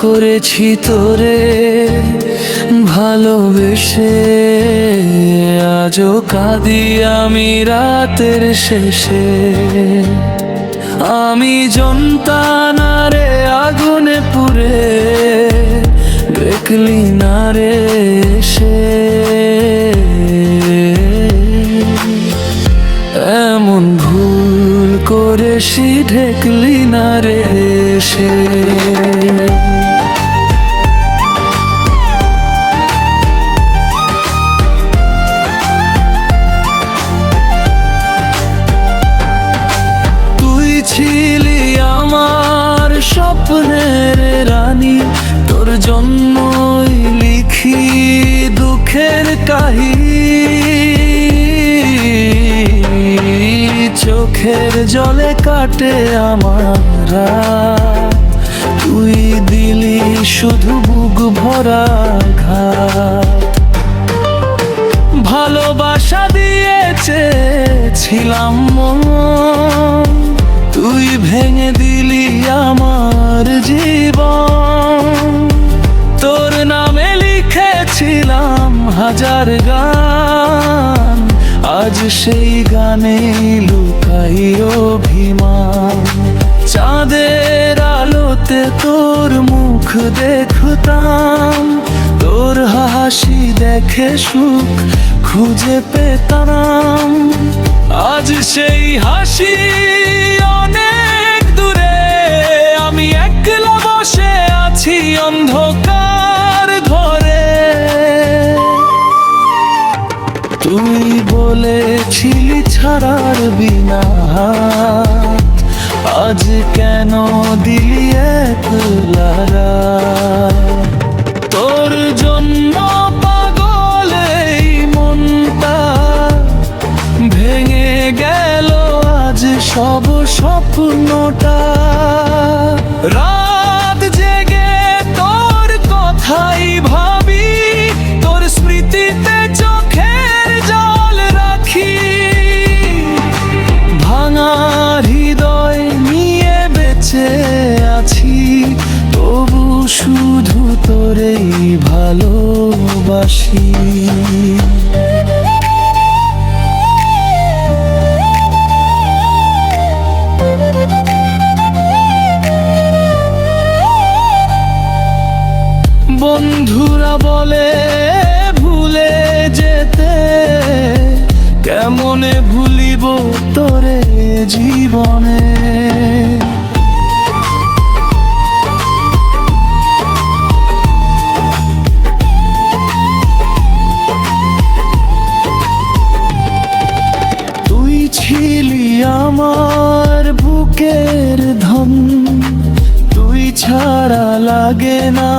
করেছি তোরে ভালোবেসে, আজও কাঁদি আমি রাতের শেষে। আমি যন্ত্রণারে আগুনে পুড়ে, দেখলি না রে সে এমন ভুল করেছি, ঢেকলি না রে সে। তুই ছিলি আমার স্বপ্নের রানী, তোর জন্যই লিখি দুঃখের কাহিনী। চোখের জলে কাটে আমার রাত, তুই দিলি শুধু বুক ভরা ঘাত। ভালোবাসা দিয়ে চেয়েছিলাম মন, তুই ভেঙে দিলি আমার জীবন। তোর নামে লিখেছিলাম হাজার গান, আজ সেই গানে লুকাই অভিমান। চাঁদের আলোতে তোর মুখ দেখতাম, তোর হাসি দেখে সুখ খুঁজে পেতাম। আজ সেই হাসি অনেক দূরে, আমি একলা বসে আছি অন্ধকার ঘরে। তুই বলেছিলি ছাড়ার বিনা, আজ কেন দিলি একলা রাত? তোর জন্য পাগল এই মনটা, ভেঙে গেল আজ সব স্বপ্নটা। রাত জেগে তোর কথাই ভাবি, তোর স্মৃতিতে চোখের জল রাখি। ভাঙা হৃদয় নিয়ে বেঁচে আছি, তবু শুধু তোরেই ভালোবাসি। বন্ধুরা বলে ভুলে যেতে, কেমনে ভুলিব তোরে জীবনে। তুই ছিলি আমার বুকের ধন, তুই ছাড়া লাগে না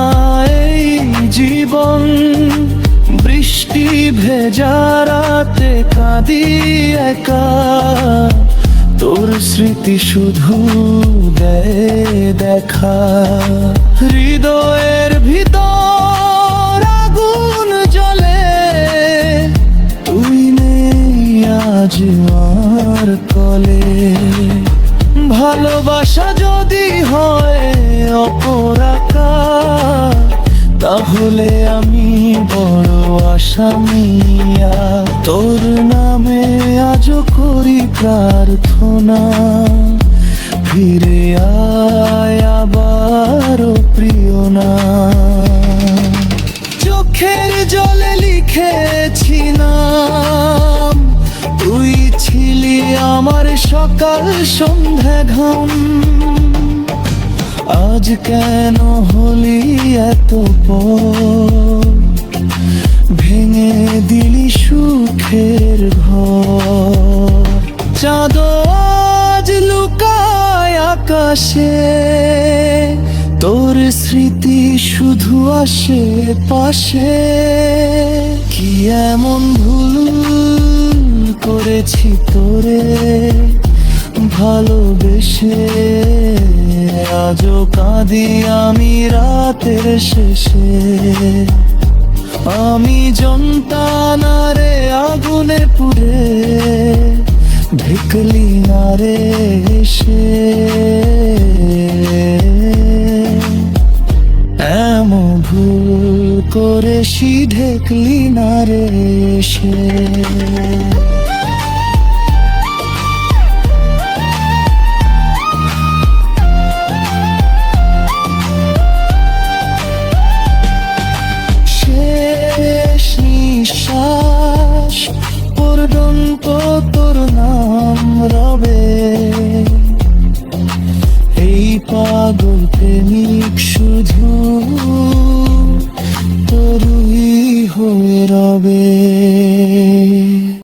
এই জীবন। বৃষ্টি ভেজা রাতে কাঁদি একা, তোর স্মৃতি শুধু দেয় দেখা। হৃদয়ের ভিতর আগুন জ্বলে, তুই নেই আজ আর তলে। ভালোবাসা যদি হয় অপরাকার, তাহলে আমি বড় আসামিয়া। তোর নামে আজও করি প্রার্থনা, ফিরে আয় আবার প্রিয় না। চোখের জলে লিখেছি নাম, তুই ছিলি আমার সকাল সন্ধ্যা ঘাম। আজ কেন হলি এত পর, ভেঙে দিলি সুখের ঘর। চাঁদ আজ লুকায় আকাশে, তোর স্মৃতি শুধু আসে পাশে। কি এমন ভুল করেছি তোরে ভালোবেসে, আজও কাঁদি আমি রাতের শেষে। আমি যন্ত্রণারে আগুনে পুড়ে, ঢেকলি না রে সে শেষ নিঃশ্বাস পর্যন্ত তোর নাম রবে